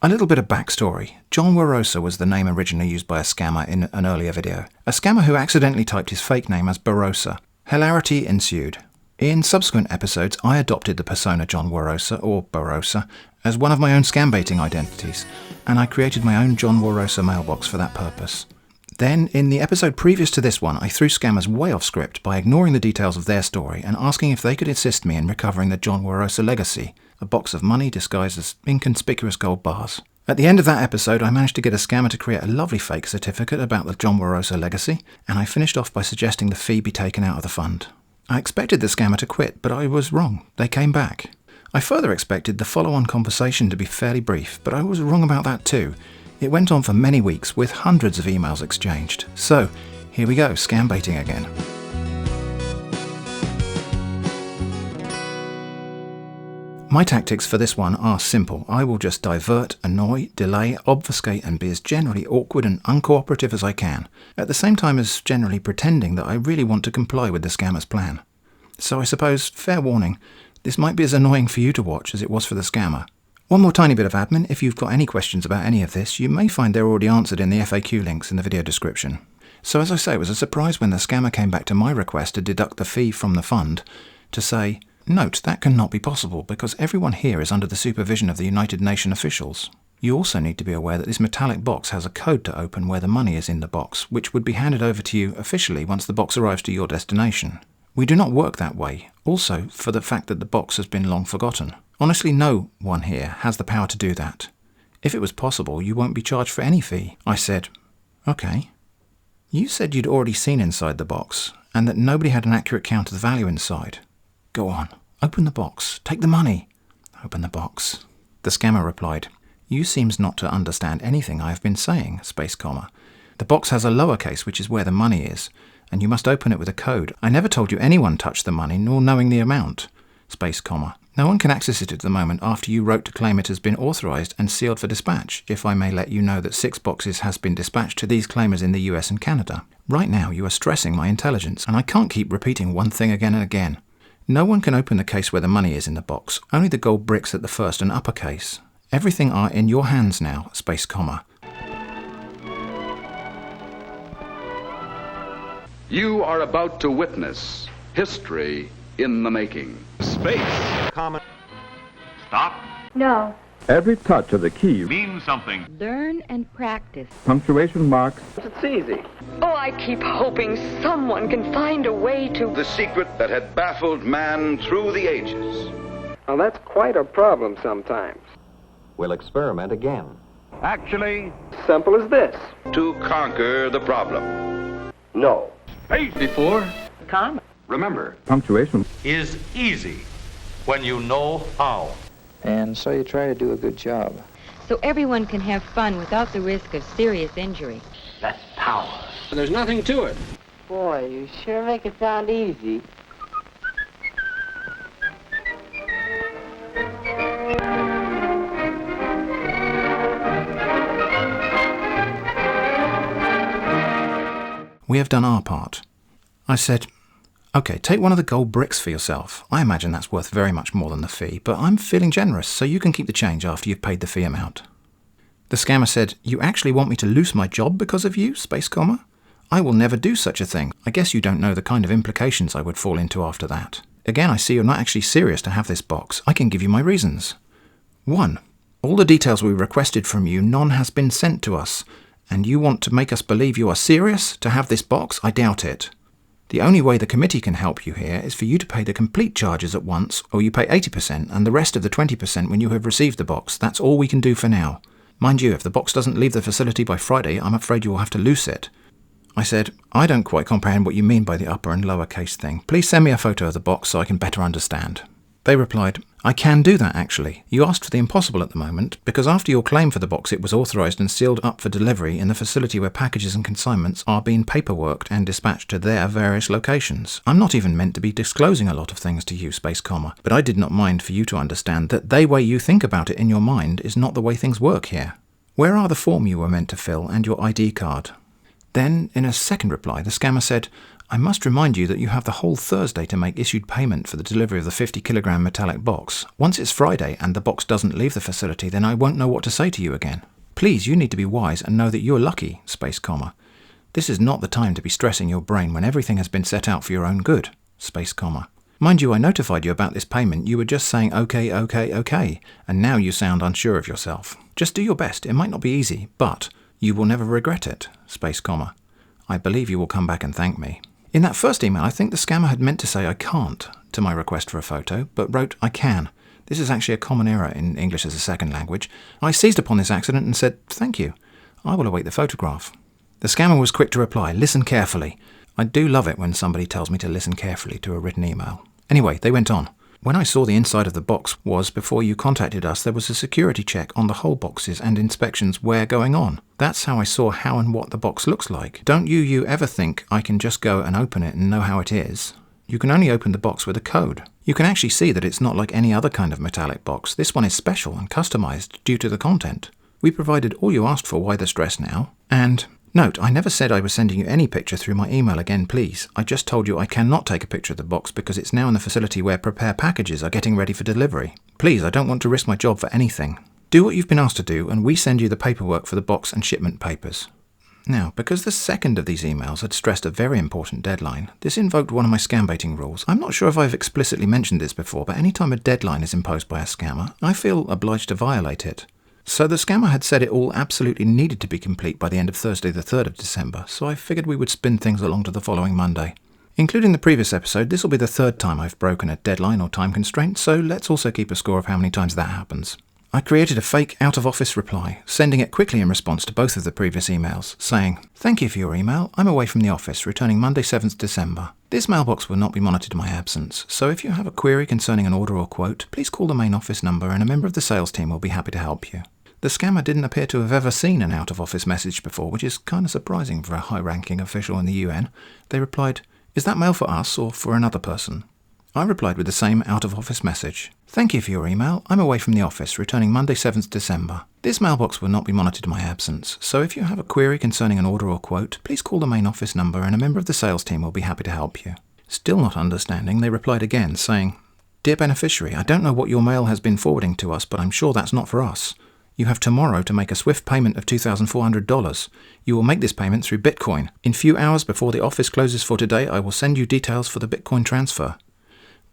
A little bit of backstory. John Warosa was the name originally used by a scammer in an earlier video. A scammer who accidentally typed his fake name as Barosa. Hilarity ensued. In subsequent episodes, I adopted the persona John Warosa, or Barosa, as one of my own Scambaiting identities, and I created my own John Warosa mailbox for that purpose. Then, in the episode previous to this one, I threw scammers way off script by ignoring the details of their story and asking if they could assist me in recovering the John Warosa legacy, a box of money disguised as inconspicuous gold bars. At the end of that episode, I managed to get a scammer to create a lovely fake certificate about the John Warosa legacy, and I finished off by suggesting the fee be taken out of the fund. I expected the scammer to quit, but I was wrong. They came back. I further expected the follow-on conversation to be fairly brief, but I was wrong about that too. It went on for many weeks, with hundreds of emails exchanged. So, here we go, Scambaiting again. My tactics for this one are simple. I will just divert, annoy, delay, obfuscate and be as generally awkward and uncooperative as I can, at the same time as generally pretending that I really want to comply with the scammer's plan. So I suppose, fair warning, this might be as annoying for you to watch as it was for the scammer. One more tiny bit of admin: if you've got any questions about any of this, you may find they're already answered in the FAQ links in the video description. So as I say, it was a surprise when the scammer came back to my request to deduct the fee from the fund to say, "Note, that cannot be possible because everyone here is under the supervision of the United Nations officials. You also need to be aware that this metallic box has a code to open where the money is in the box, which would be handed over to you officially once the box arrives to your destination. We do not work that way, also for the fact that the box has been long forgotten. Honestly, no one here has the power to do that. If it was possible, you won't be charged for any fee." I said, "Okay. You said you'd already seen inside the box, and that nobody had an accurate count of the value inside. Go on, open the box, take the money. Open the box." The scammer replied, "You seems not to understand anything I have been saying, space comma. The box has a lowercase, which is where the money is, and you must open it with a code. I never told you anyone touched the money, nor knowing the amount, space comma. No one can access it at the moment after you wrote to claim it has been authorized and sealed for dispatch, if I may let you know that 6 boxes has been dispatched to these claimers in the US and Canada. Right now you are stressing my intelligence, and I can't keep repeating one thing again and again. No one can open the case where the money is in the box, only the gold bricks at the first and upper case. Everything are in your hands now, space comma." You are about to witness history in the making. Space, comma, stop. No. Every touch of the key Means something. Learn and practice. punctuation marks, It's easy. Oh, I keep hoping someone can find a way to... The secret that had baffled man through the ages. Now that's quite a problem sometimes. We'll experiment again. Actually, Simple as this. To conquer the problem. No. space Before, Comma. remember, punctuation, is easy when you know how. And so you try to do a good job. So everyone can have fun without the risk of serious injury. That's power. There's nothing to it. Boy, you sure make it sound easy. We have done our part. I said, "Okay, take one of the gold bricks for yourself. I imagine that's worth very much more than the fee, but I'm feeling generous, so you can keep the change after you've paid the fee amount." The scammer said, "You actually want me to lose my job because of you, space comma? I will never do such a thing. I guess you don't know the kind of implications I would fall into after that. Again, I see you're not actually serious to have this box. I can give you my reasons. 1. All the details we requested from you, none has been sent to us. And you want to make us believe you are serious to have this box? I doubt it. The only way the committee can help you here is for you to pay the complete charges at once, or you pay 80% and the rest of the 20% when you have received the box. That's all we can do for now. Mind you, if the box doesn't leave the facility by Friday, I'm afraid you will have to loose it." I said, "I don't quite comprehend what you mean by the upper and lower case thing. Please send me a photo of the box so I can better understand." They replied, "I can do that actually. You asked for the impossible at the moment, because after your claim for the box it was authorized and sealed up for delivery in the facility where packages and consignments are being paperworked and dispatched to their various locations. I'm not even meant to be disclosing a lot of things to you, space comma, but I did not mind for you to understand that the way you think about it in your mind is not the way things work here. Where are the form you were meant to fill and your ID card?" Then, in a second reply, the scammer said, I must remind you that you have the whole Thursday to make issued payment for the delivery of the 50-kilogram metallic box. Once it's Friday and the box doesn't leave the facility, then I won't know what to say to you again. Please, you need to be wise and know that you're lucky, space comma. This is not the time to be stressing your brain when everything has been set out for your own good, space comma. Mind you, I notified you about this payment. You were just saying okay, okay, okay, and now you sound unsure of yourself. Just do your best. It might not be easy, but you will never regret it, space comma. I believe you will come back and thank me. In that first email, I think the scammer had meant to say I can't to my request for a photo, but wrote I can. This is actually a common error in English as a second language. I seized upon this accident and said, thank you. I will await the photograph. The scammer was quick to reply, listen carefully. I do love it when somebody tells me to listen carefully to a written email. Anyway, they went on. When I saw the inside of the box was before you contacted us, there was a security check on the whole boxes and inspections were going on. That's how I saw how and what the box looks like. Don't you ever think I can just go and open it and know how it is? You can only open the box with a code. You can actually see that it's not like any other kind of metallic box. This one is special and customized due to the content. We provided all you asked for, why the stress now? And note, I never said I was sending you any picture through my email again, please. I just told you I cannot take a picture of the box because it's now in the facility where prepare packages are getting ready for delivery. Please, I don't want to risk my job for anything. Do what you've been asked to do and we send you the paperwork for the box and shipment papers. Now, because the second of these emails had stressed a very important deadline, this invoked one of my scambaiting rules. I'm not sure if I've explicitly mentioned this before, but any time a deadline is imposed by a scammer, I feel obliged to violate it. So the scammer had said it all absolutely needed to be complete by the end of Thursday the 3rd of December, so I figured we would spin things along to the following Monday. Including the previous episode, this will be the 3rd time I've broken a deadline or time constraint, so let's also keep a score of how many times that happens. I created a fake out-of-office reply, sending it quickly in response to both of the previous emails, saying, thank you for your email, I'm away from the office, returning Monday 7th December. This mailbox will not be monitored in my absence, so if you have a query concerning an order or quote, please call the main office number and a member of the sales team will be happy to help you. The scammer didn't appear to have ever seen an out-of-office message before, which is kind of surprising for a high-ranking official in the UN. They replied, is that mail for us or for another person? I replied with the same out-of-office message. Thank you for your email. I'm away from the office, returning Monday 7th December. This mailbox will not be monitored in my absence, so if you have a query concerning an order or quote, please call the main office number and a member of the sales team will be happy to help you. Still not understanding, they replied again, saying, dear beneficiary, I don't know what your mail has been forwarding to us, but I'm sure that's not for us. You have tomorrow to make a swift payment of $2,400. You will make this payment through Bitcoin. In few hours before the office closes for today, I will send you details for the Bitcoin transfer.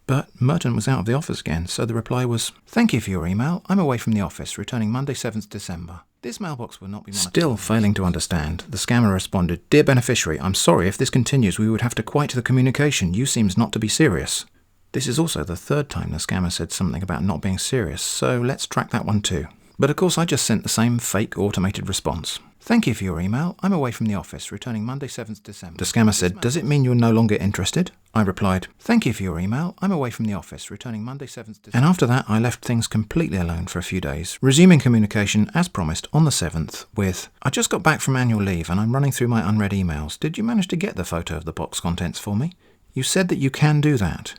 But Merton was out of the office again, so the reply was, thank you for your email. I'm away from the office, returning Monday 7th December. This mailbox will not be monitored. Still failing to understand, the scammer responded, dear beneficiary, I'm sorry, if this continues we would have to quit the communication. You seems not to be serious. This is also the 3rd time the scammer said something about not being serious, so let's track that one too. But of course I just sent the same fake automated response. Thank you for your email. I'm away from the office, returning Monday 7th December. The scammer said, does it mean you're no longer interested? I replied, thank you for your email. I'm away from the office, returning Monday 7th December. And after that I left things completely alone for a few days, resuming communication as promised on the 7th with, I just got back from annual leave and I'm running through my unread emails. Did you manage to get the photo of the box contents for me? You said that you can do that.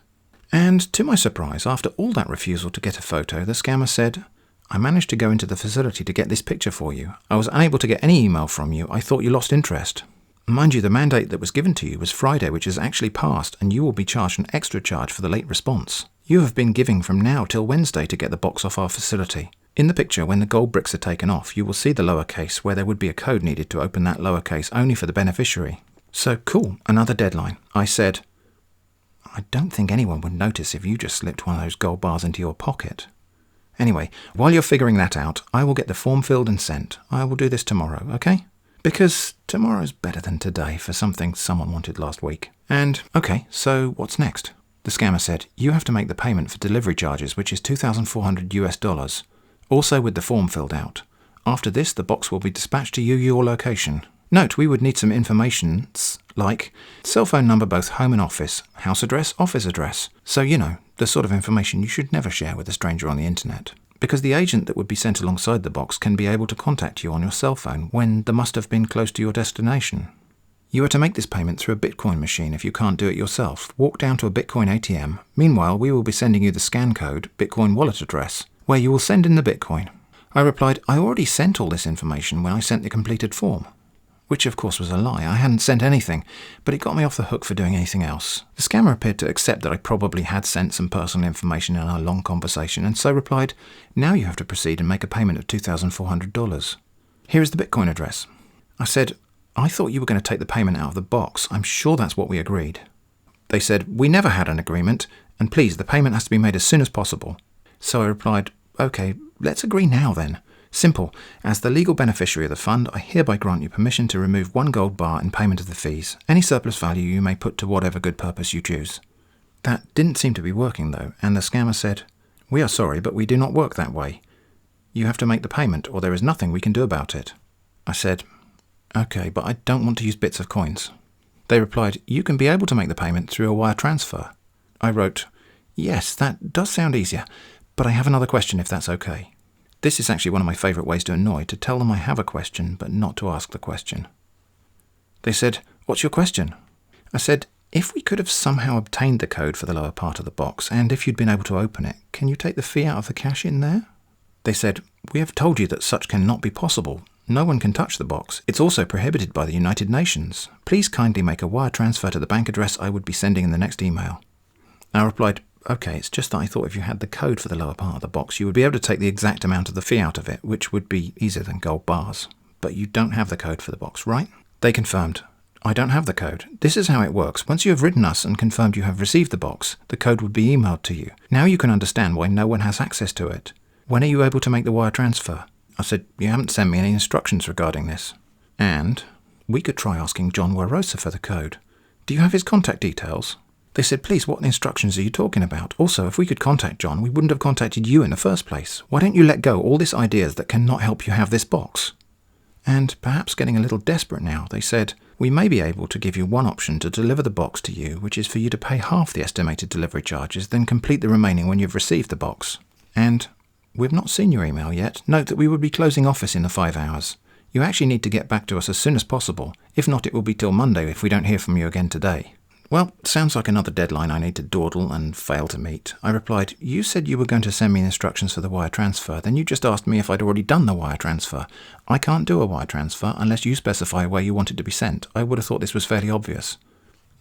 And to my surprise, after all that refusal to get a photo, the scammer said, I managed to go into the facility to get this picture for you. I was unable to get any email from you. I thought you lost interest. Mind you, the mandate that was given to you was Friday, which has actually passed, and you will be charged an extra charge for the late response. You have been giving from now till Wednesday to get the box off our facility. In the picture, when the gold bricks are taken off, you will see the lowercase where there would be a code needed to open that lowercase only for the beneficiary. So cool, another deadline. I said, I don't think anyone would notice if you just slipped one of those gold bars into your pocket. Anyway, while you're figuring that out, I will get the form filled and sent. I will do this tomorrow, okay? Because tomorrow's better than today for something someone wanted last week. And, okay, so what's next? The scammer said, you have to make the payment for delivery charges, which is $2,400 US, also with the form filled out. After this, the box will be dispatched to your location. Note, we would need some information, like cell phone number both home and office, house address, office address. So, you know, the sort of information you should never share with a stranger on the internet. Because the agent that would be sent alongside the box can be able to contact you on your cell phone when there must have been close to your destination. You are to make this payment through a Bitcoin machine if you can't do it yourself. Walk down to a Bitcoin ATM. Meanwhile, we will be sending you the scan code, Bitcoin wallet address, where you will send in the Bitcoin. I replied, I already sent all this information when I sent the completed form. which of course was a lie. I hadn't sent anything, but it got me off the hook for doing anything else. The scammer appeared to accept that I probably had sent some personal information in our long conversation, and so replied, "Now you have to proceed and make a payment of $2,400. Here is the Bitcoin address." I said, "I thought you were going to take the payment out of the box. I'm sure that's what we agreed." They said, "We never had an agreement, and please, the payment has to be made as soon as possible." So I replied, "Okay, let's agree now then. Simple. As the legal beneficiary of the fund, I hereby grant you permission to remove 1 gold bar in payment of the fees. Any surplus value you may put to whatever good purpose you choose." That didn't seem to be working though, and the scammer said, "We are sorry, but we do not work that way. You have to make the payment, or there is nothing we can do about it." I said, "Okay, but I don't want to use bits of coins." They replied, "You can be able to make the payment through a wire transfer." I wrote, "Yes, that does sound easier, but I have another question if that's okay." This is actually one of my favourite ways to annoy, to tell them I have a question, but not to ask the question. They said, "What's your question?" I said, "If we could have somehow obtained the code for the lower part of the box, and if you'd been able to open it, can you take the fee out of the cash in there?" They said, "We have told you that such cannot be possible. No one can touch the box. It's also prohibited by the United Nations. Please kindly make a wire transfer to the bank address I would be sending in the next email." I replied, "Okay, it's just that I thought if you had the code for the lower part of the box, you would be able to take the exact amount of the fee out of it, which would be easier than gold bars. But you don't have the code for the box, right?" They confirmed, "I don't have the code. This is how it works. Once you have written us and confirmed you have received the box, the code would be emailed to you. Now you can understand why no one has access to it. When are you able to make the wire transfer?" I said, "You haven't sent me any instructions regarding this. And we could try asking John Warosa for the code. Do you have his contact details?" They said, "Please, what instructions are you talking about? Also, if we could contact John, we wouldn't have contacted you in the first place. Why don't you let go all these ideas that cannot help you have this box?" And perhaps getting a little desperate now, they said, "We may be able to give you one option to deliver the box to you, which is for you to pay half the estimated delivery charges, then complete the remaining when you've received the box. And we've not seen your email yet. Note that we would be closing office in the 5 hours. You actually need to get back to us as soon as possible. If not, it will be till Monday if we don't hear from you again today." Well, sounds like another deadline I need to dawdle and fail to meet. I replied, "You said you were going to send me instructions for the wire transfer. Then you just asked me if I'd already done the wire transfer. I can't do a wire transfer unless you specify where you want it to be sent. I would have thought this was fairly obvious."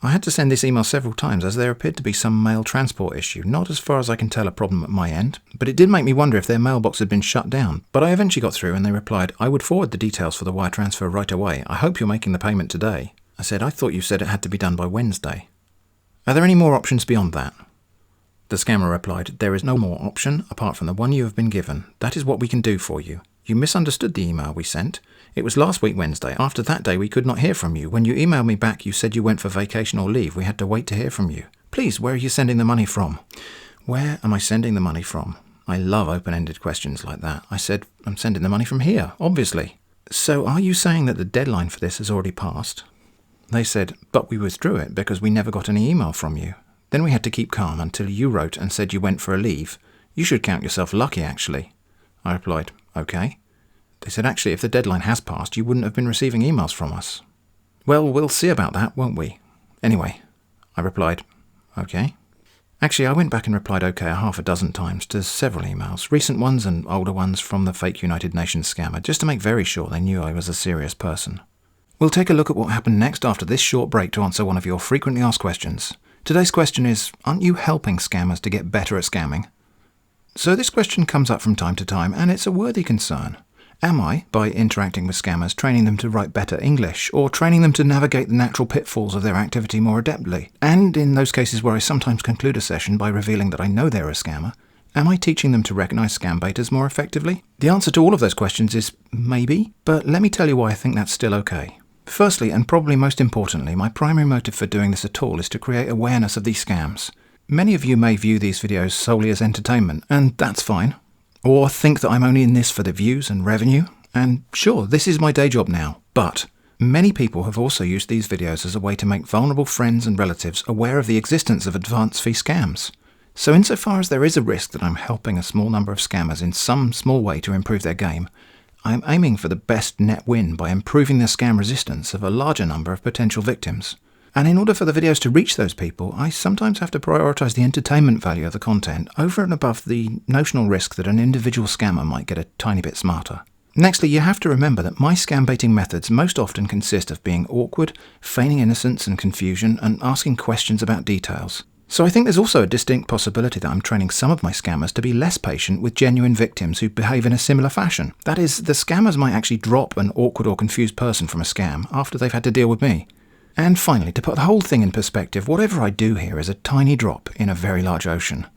I had to send this email several times as there appeared to be some mail transport issue, not as far as I can tell a problem at my end, but it did make me wonder if their mailbox had been shut down. But I eventually got through and they replied, "I would forward the details for the wire transfer right away. I hope you're making the payment today." I said, "I thought you said it had to be done by Wednesday. Are there any more options beyond that?" The scammer replied, "There is no more option apart from the one you have been given. That is what we can do for you. You misunderstood the email we sent. It was last week Wednesday. After that day we could not hear from you. When you emailed me back you said you went for vacation or leave. We had to wait to hear from you. Please, where are you sending the money from?" Where am I sending the money from? I love open-ended questions like that. I said, "I'm sending the money from here, obviously." "So are you saying that the deadline for this has already passed?" They said, "But we withdrew it because we never got any email from you. Then we had to keep calm until you wrote and said you went for a leave. You should count yourself lucky, actually." I replied, "Okay." They said, "Actually, if the deadline has passed, you wouldn't have been receiving emails from us." "Well, we'll see about that, won't we?" Anyway, I replied, "Okay." Actually, I went back and replied okay a half a dozen times to several emails, recent ones and older ones from the fake United Nations scammer, just to make very sure they knew I was a serious person. We'll take a look at what happened next after this short break to answer one of your frequently asked questions. Today's question is, aren't you helping scammers to get better at scamming? So this question comes up from time to time, and it's a worthy concern. Am I, by interacting with scammers, training them to write better English, or training them to navigate the natural pitfalls of their activity more adeptly? And in those cases where I sometimes conclude a session by revealing that I know they're a scammer, am I teaching them to recognize scambaiters more effectively? The answer to all of those questions is maybe, but let me tell you why I think that's still okay. Firstly, and probably most importantly, my primary motive for doing this at all is to create awareness of these scams. Many of you may view these videos solely as entertainment, and that's fine. Or think that I'm only in this for the views and revenue, and sure, this is my day job now. But many people have also used these videos as a way to make vulnerable friends and relatives aware of the existence of advance fee scams. So insofar as there is a risk that I'm helping a small number of scammers in some small way to improve their game, I am aiming for the best net win by improving the scam resistance of a larger number of potential victims. And in order for the videos to reach those people, I sometimes have to prioritise the entertainment value of the content over and above the notional risk that an individual scammer might get a tiny bit smarter. Nextly, you have to remember that my scambaiting methods most often consist of being awkward, feigning innocence and confusion, and asking questions about details. So I think there's also a distinct possibility that I'm training some of my scammers to be less patient with genuine victims who behave in a similar fashion. That is, the scammers might actually drop an awkward or confused person from a scam after they've had to deal with me. And finally, to put the whole thing in perspective, whatever I do here is a tiny drop in a very large ocean.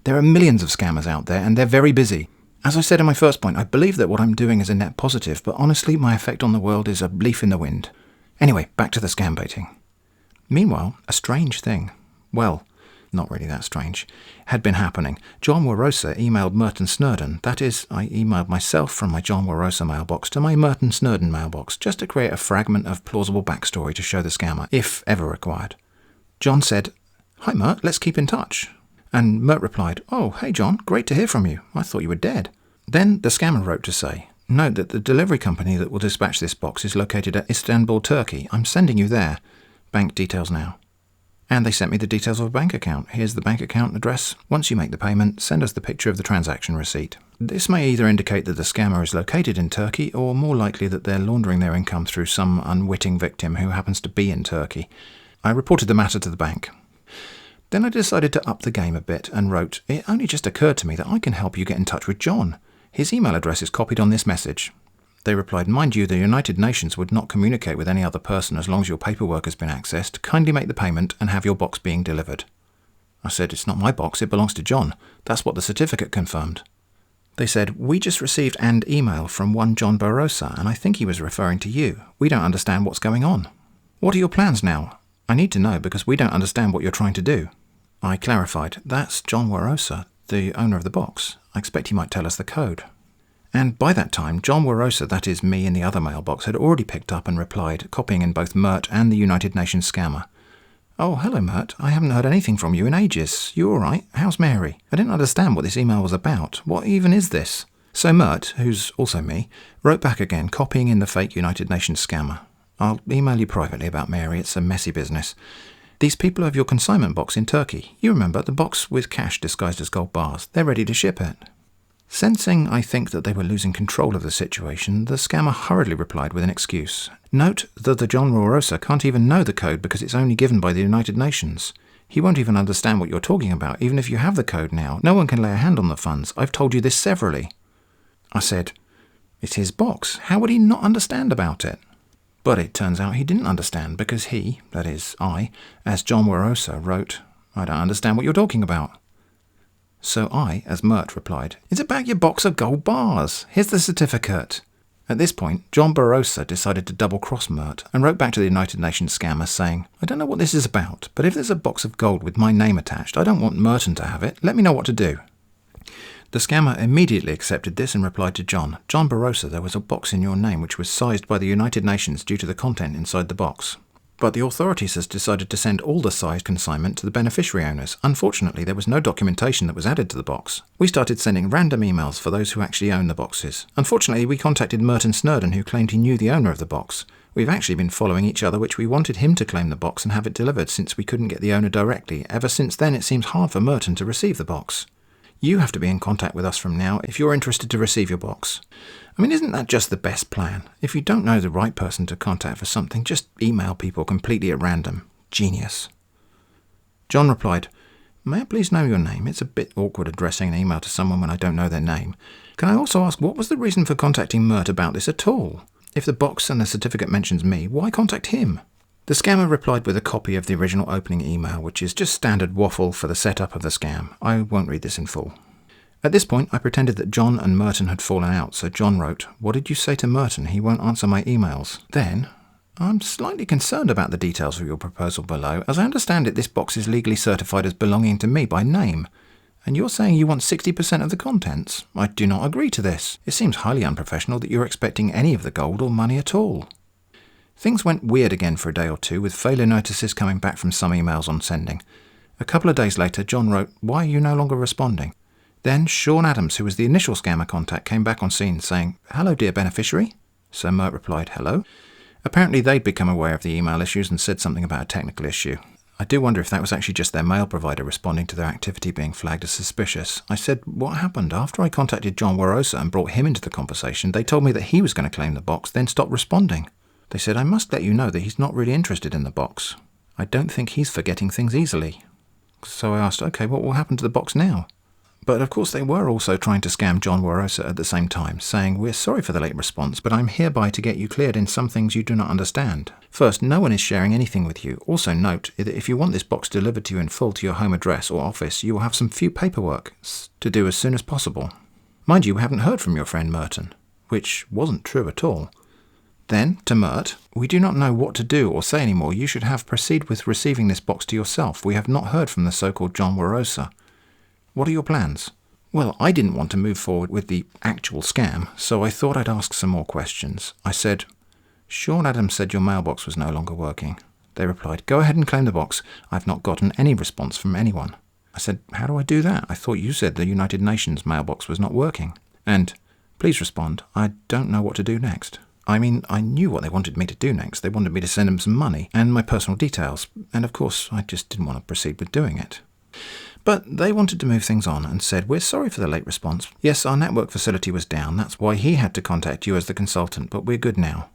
There are millions of scammers out there, and they're very busy. As I said in my first point, I believe that what I'm doing is a net positive, but honestly, my effect on the world is a leaf in the wind. Anyway, back to the scambaiting. Meanwhile, a strange thing, well, not really that strange, had been happening. John Warosa emailed Merton Snurden. That is, I emailed myself from my John Warosa mailbox to my Merton Snurden mailbox, just to create a fragment of plausible backstory to show the scammer, if ever required. John said, "Hi Mert, let's keep in touch." And Mert replied, "Oh, hey John, great to hear from you. I thought you were dead." Then the scammer wrote to say, "Note that the delivery company that will dispatch this box is located at Istanbul, Turkey. I'm sending you there. Bank details now." And they sent me the details of a bank account. Here's the bank account address. Once you make the payment, send us the picture of the transaction receipt. This may either indicate that the scammer is located in Turkey, or more likely that they're laundering their income through some unwitting victim who happens to be in Turkey. I reported the matter to the bank. Then I decided to up the game a bit and wrote, "It only just occurred to me that I can help you get in touch with John. His email address is copied on this message." They replied, "Mind you, the United Nations would not communicate with any other person as long as your paperwork has been accessed. Kindly make the payment and have your box being delivered." I said, "It's not my box, it belongs to John. That's what the certificate confirmed." They said, "We just received an email from one John Barosa, and I think he was referring to you. We don't understand what's going on. What are your plans now? I need to know because we don't understand what you're trying to do." I clarified, "That's John Warosa, the owner of the box. I expect he might tell us the code." And by that time, John Warosa, that is me in the other mailbox, had already picked up and replied, copying in both Mert and the United Nations scammer. "Oh, hello Mert, I haven't heard anything from you in ages. You alright? How's Mary? I didn't understand what this email was about. What even is this?" So Mert, who's also me, wrote back again, copying in the fake United Nations scammer. "I'll email you privately about Mary, it's a messy business. These people have your consignment box in Turkey. You remember, the box with cash disguised as gold bars. They're ready to ship it." Sensing, I think, that they were losing control of the situation, the scammer hurriedly replied with an excuse. "Note that the John Warosa can't even know the code because it's only given by the United Nations. He won't even understand what you're talking about, even if you have the code now. No one can lay a hand on the funds. I've told you this severally." I said, "It's his box. How would he not understand about it?" But it turns out he didn't understand because he, that is, I, as John Warosa, wrote, "I don't understand what you're talking about." So I, as Mert, replied, "It's about your box of gold bars. Here's the certificate." At this point, John Barosa decided to double-cross Mert and wrote back to the United Nations scammer saying, "I don't know what this is about, but if there's a box of gold with my name attached, I don't want Merton to have it. Let me know what to do." The scammer immediately accepted this and replied to John, "John Barosa, there was a box in your name which was sized by the United Nations due to the content inside the box. But the authorities has decided to send all the sized consignment to the beneficiary owners. Unfortunately, there was no documentation that was added to the box. We started sending random emails for those who actually own the boxes. Unfortunately, we contacted Merton Snurden, who claimed he knew the owner of the box. We've actually been following each other, which we wanted him to claim the box and have it delivered since we couldn't get the owner directly. Ever since then, it seems hard for Merton to receive the box. You have to be in contact with us from now if you're interested to receive your box." I mean, isn't that just the best plan? If you don't know the right person to contact for something, just email people completely at random. Genius. John replied, "May I please know your name? It's a bit awkward addressing an email to someone when I don't know their name. Can I also ask, what was the reason for contacting Mert about this at all? If the box and the certificate mentions me, why contact him?" The scammer replied with a copy of the original opening email, which is just standard waffle for the setup of the scam. I won't read this in full. At this point, I pretended that John and Merton had fallen out, so John wrote, "What did you say to Merton? He won't answer my emails." Then, "I'm slightly concerned about the details of your proposal below. As I understand it, this box is legally certified as belonging to me by name. And you're saying you want 60% of the contents? I do not agree to this. It seems highly unprofessional that you're expecting any of the gold or money at all." Things went weird again for a day or two, with failure notices coming back from some emails on sending. A couple of days later, John wrote, "Why are you no longer responding?" Then Sean Adams, who was the initial scammer contact, came back on scene saying, "Hello, dear beneficiary." So Mert replied, "Hello." Apparently they'd become aware of the email issues and said something about a technical issue. I do wonder if that was actually just their mail provider responding to their activity being flagged as suspicious. I said, what happened? After I contacted John Warosa and brought him into the conversation, they told me that he was going to claim the box, then stopped responding. They said, I must let you know that he's not really interested in the box. I don't think he's forgetting things easily. So I asked, okay, what will happen to the box now? But of course they were also trying to scam John Warosa at the same time, saying, we're sorry for the late response, but I'm hereby to get you cleared in some things you do not understand. First, no one is sharing anything with you. Also note that if you want this box delivered to you in full to your home address or office, you will have some few paperwork to do as soon as possible. Mind you, we haven't heard from your friend Merton, which wasn't true at all. Then, to Mert, we do not know what to do or say anymore. You should have proceed with receiving this box to yourself. We have not heard from the so-called John Warosa. What are your plans? Well, I didn't want to move forward with the actual scam, so I thought I'd ask some more questions. I said, Sean Adams said your mailbox was no longer working. They replied, go ahead and claim the box. I've not gotten any response from anyone. I said, how do I do that? I thought you said the United Nations mailbox was not working. And, please respond, I don't know what to do next. I mean, I knew what they wanted me to do next. They wanted me to send them some money and my personal details, and of course I just didn't want to proceed with doing it. But they wanted to move things on and said, we're sorry for the late response. Yes, our network facility was down. That's why he had to contact you as the consultant, but we're good now.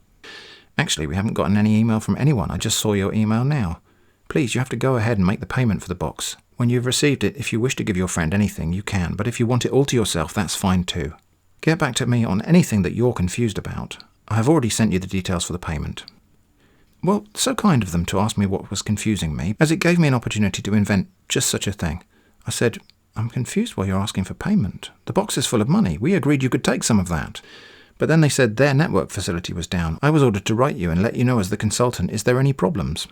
Actually, we haven't gotten any email from anyone. I just saw your email now. Please, you have to go ahead and make the payment for the box. When you've received it, if you wish to give your friend anything, you can, but if you want it all to yourself, that's fine too. Get back to me on anything that you're confused about. I have already sent you the details for the payment. Well, so kind of them to ask me what was confusing me, as it gave me an opportunity to invent just such a thing. I said, I'm confused why you're asking for payment. The box is full of money. We agreed you could take some of that. But then they said their network facility was down. I was ordered to write you and let you know as the consultant, is there any problems?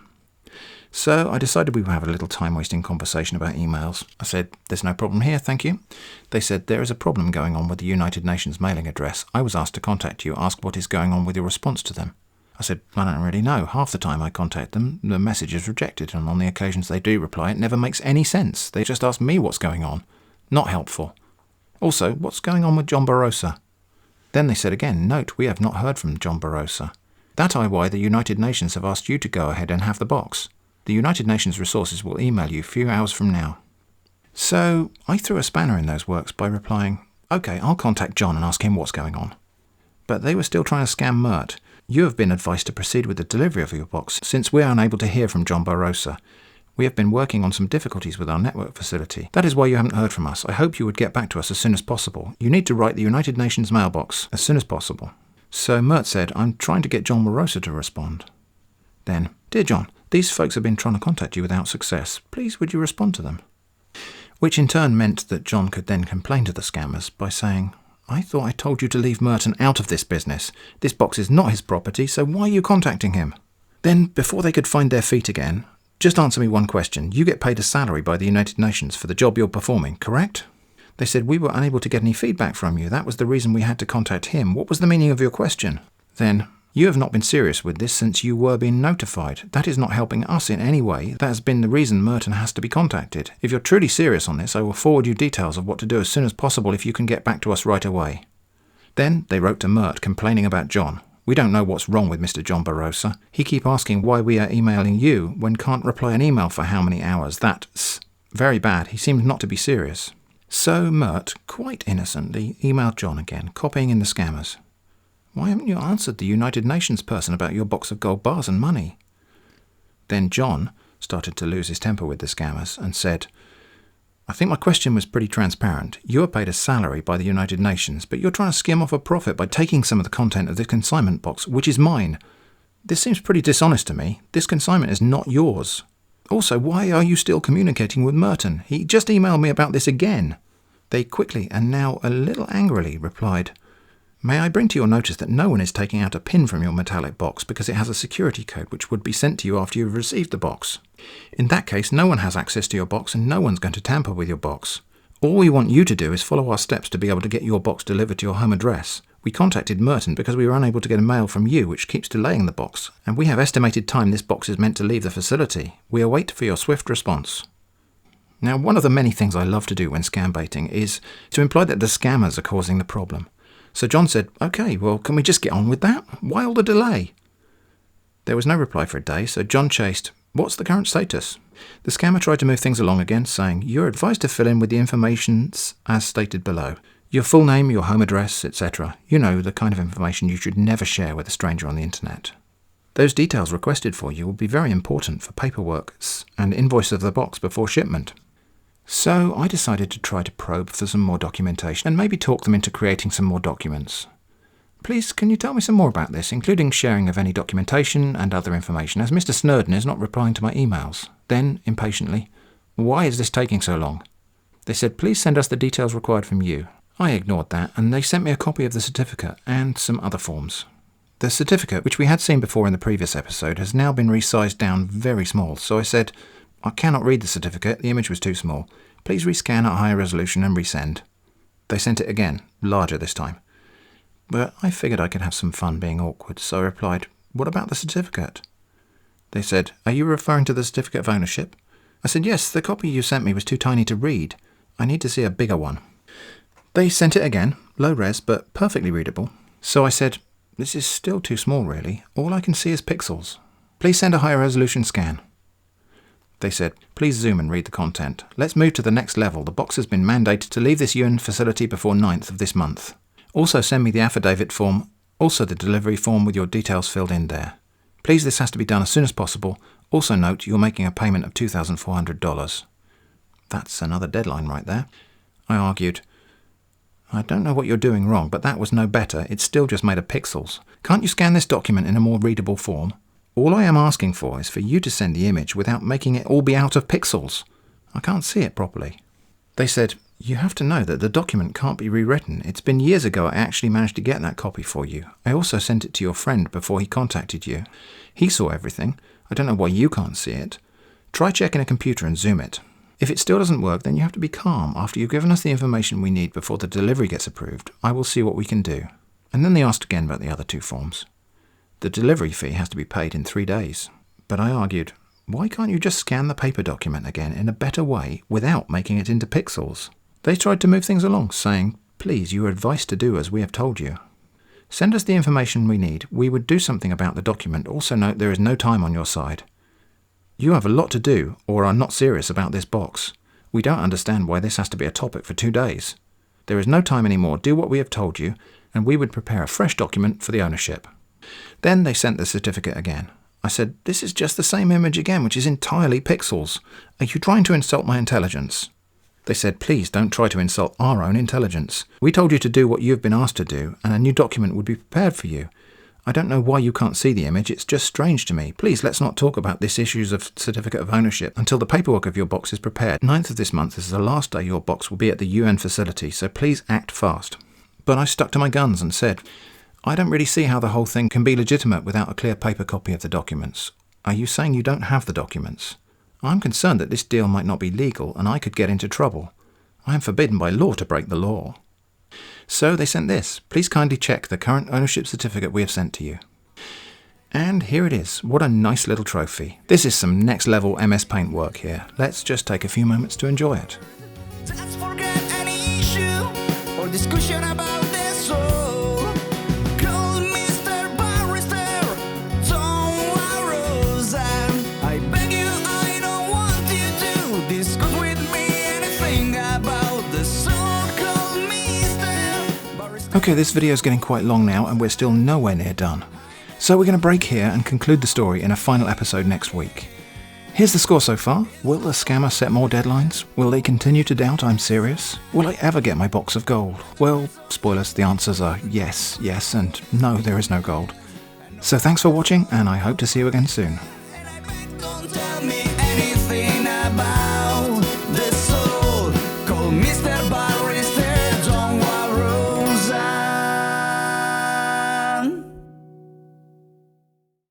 So I decided we would have a little time-wasting conversation about emails. I said, there's no problem here, thank you. They said, there is a problem going on with the United Nations mailing address. I was asked to contact you, ask what is going on with your response to them. I said, I don't really know. Half the time I contact them, the message is rejected, and on the occasions they do reply, it never makes any sense. They just ask me what's going on. Not helpful. Also, what's going on with John Barosa? Then they said again, note, we have not heard from John Barosa. That is why the United Nations have asked you to go ahead and have the box. The United Nations resources will email you a few hours from now. So I threw a spanner in those works by replying, okay, I'll contact John and ask him what's going on. But they were still trying to scam Mert. You have been advised to proceed with the delivery of your box since we are unable to hear from John Barosa. We have been working on some difficulties with our network facility. That is why you haven't heard from us. I hope you would get back to us as soon as possible. You need to write the United Nations mailbox as soon as possible. So Mert said, I'm trying to get John Warosa to respond. Then, dear John, these folks have been trying to contact you without success. Please would you respond to them? Which in turn meant that John could then complain to the scammers by saying, I thought I told you to leave Merton out of this business. This box is not his property, so why are you contacting him? Then, before they could find their feet again, just answer me one question. You get paid a salary by the United Nations for the job you're performing, correct? They said, we were unable to get any feedback from you. That was the reason we had to contact him. What was the meaning of your question? Then, you have not been serious with this since you were being notified. That is not helping us in any way. That has been the reason Merton has to be contacted. If you're truly serious on this, I will forward you details of what to do as soon as possible if you can get back to us right away. Then they wrote to Mert complaining about John. We don't know what's wrong with Mr. John Barosa. He keep asking why we are emailing you when can't reply an email for how many hours. That's very bad. He seemed not to be serious. So Mert, quite innocently, emailed John again, copying in the scammers. Why haven't you answered the United Nations person about your box of gold bars and money? Then John started to lose his temper with the scammers and said, I think my question was pretty transparent. You are paid a salary by the United Nations, but you're trying to skim off a profit by taking some of the content of the consignment box, which is mine. This seems pretty dishonest to me. This consignment is not yours. Also, why are you still communicating with Merton? He just emailed me about this again. They quickly, and now a little angrily, replied, May I bring to your notice that no one is taking out a pin from your metallic box because it has a security code which would be sent to you after you have received the box. In that case, no one has access to your box and no one's going to tamper with your box. All we want you to do is follow our steps to be able to get your box delivered to your home address. We contacted Merton because we were unable to get a mail from you which keeps delaying the box, and we have estimated time this box is meant to leave the facility. We await for your swift response. Now, one of the many things I love to do when scambaiting is to imply that the scammers are causing the problem. So John said, okay, well, can we just get on with that? Why all the delay? There was no reply for a day, so John chased, what's the current status? The scammer tried to move things along again, saying, "You're advised to fill in with the information as stated below. Your full name, your home address, etc. You know, the kind of information you should never share with a stranger on the internet. Those details requested for you will be very important for paperwork and invoice of the box before shipment." So I decided to try to probe for some more documentation and maybe talk them into creating some more documents. "Please, can you tell me some more about this, including sharing of any documentation and other information, as Mr. Snurden is not replying to my emails?" Then, impatiently, "Why is this taking so long?" They said, "Please send us the details required from you." I ignored that, and they sent me a copy of the certificate and some other forms. The certificate, which we had seen before in the previous episode, has now been resized down very small, so I said, "I cannot read the certificate, the image was too small. Please rescan at higher resolution and resend." They sent it again, larger this time. But I figured I could have some fun being awkward, so I replied, "What about the certificate?" They said, "Are you referring to the certificate of ownership?" I said, "Yes, the copy you sent me was too tiny to read. I need to see a bigger one." They sent it again, low res but perfectly readable. So I said, "This is still too small really. All I can see is pixels. Please send a higher resolution scan." They said, "Please zoom and read the content. Let's move to the next level. The box has been mandated to leave this UN facility before 9th of this month. Also send me the affidavit form, also the delivery form with your details filled in there. Please, this has to be done as soon as possible. Also note you're making a payment of $2,400. That's another deadline right there. I argued, "I don't know what you're doing wrong, but that was no better. It's still just made of pixels. Can't you scan this document in a more readable form? All I am asking for is for you to send the image without making it all be out of pixels. I can't see it properly." They said, "You have to know that the document can't be rewritten. It's been years ago I actually managed to get that copy for you. I also sent it to your friend before he contacted you. He saw everything. I don't know why you can't see it. Try checking a computer and zoom it. If it still doesn't work, then you have to be calm. After you've given us the information we need before the delivery gets approved, I will see what we can do." And then they asked again about the other two forms. The delivery fee has to be paid in 3 days. But I argued, why can't you just scan the paper document again in a better way without making it into pixels? They tried to move things along, saying, "Please, you are advised to do as we have told you. Send us the information we need. We would do something about the document. Also note there is no time on your side. You have a lot to do or are not serious about this box. We don't understand why this has to be a topic for 2 days. There is no time anymore. Do what we have told you, and we would prepare a fresh document for the ownership." Then they sent the certificate again. I said, "This is just the same image again, which is entirely pixels. Are you trying to insult my intelligence?" They said, "Please don't try to insult our own intelligence. We told you to do what you have been asked to do, and a new document would be prepared for you. I don't know why you can't see the image. It's just strange to me. Please, let's not talk about this issues of certificate of ownership until the paperwork of your box is prepared. 9th of this month is the last day your box will be at the UN facility, so please act fast." But I stuck to my guns and said, "I don't really see how the whole thing can be legitimate without a clear paper copy of the documents. Are you saying you don't have the documents? I'm concerned that this deal might not be legal and I could get into trouble. I am forbidden by law to break the law." So they sent this. "Please kindly check the current ownership certificate we have sent to you." And here it is. What a nice little trophy. This is some next level MS Paint work here. Let's just take a few moments to enjoy it. Let's forget any issue or discussion about this soul. Call Mr. Barrister, Tom Warosa. I beg you, I don't want you to discuss with me anything about the so-called Mr. Barrister. Okay, this video is getting quite long now and we're still nowhere near done. So we're going to break here and conclude the story in a final episode next week. Here's the score so far. Will the scammer set more deadlines? Will they continue to doubt I'm serious? Will I ever get my box of gold? Well, spoilers, the answers are yes, yes, and no, there is no gold. So thanks for watching, and I hope to see you again soon.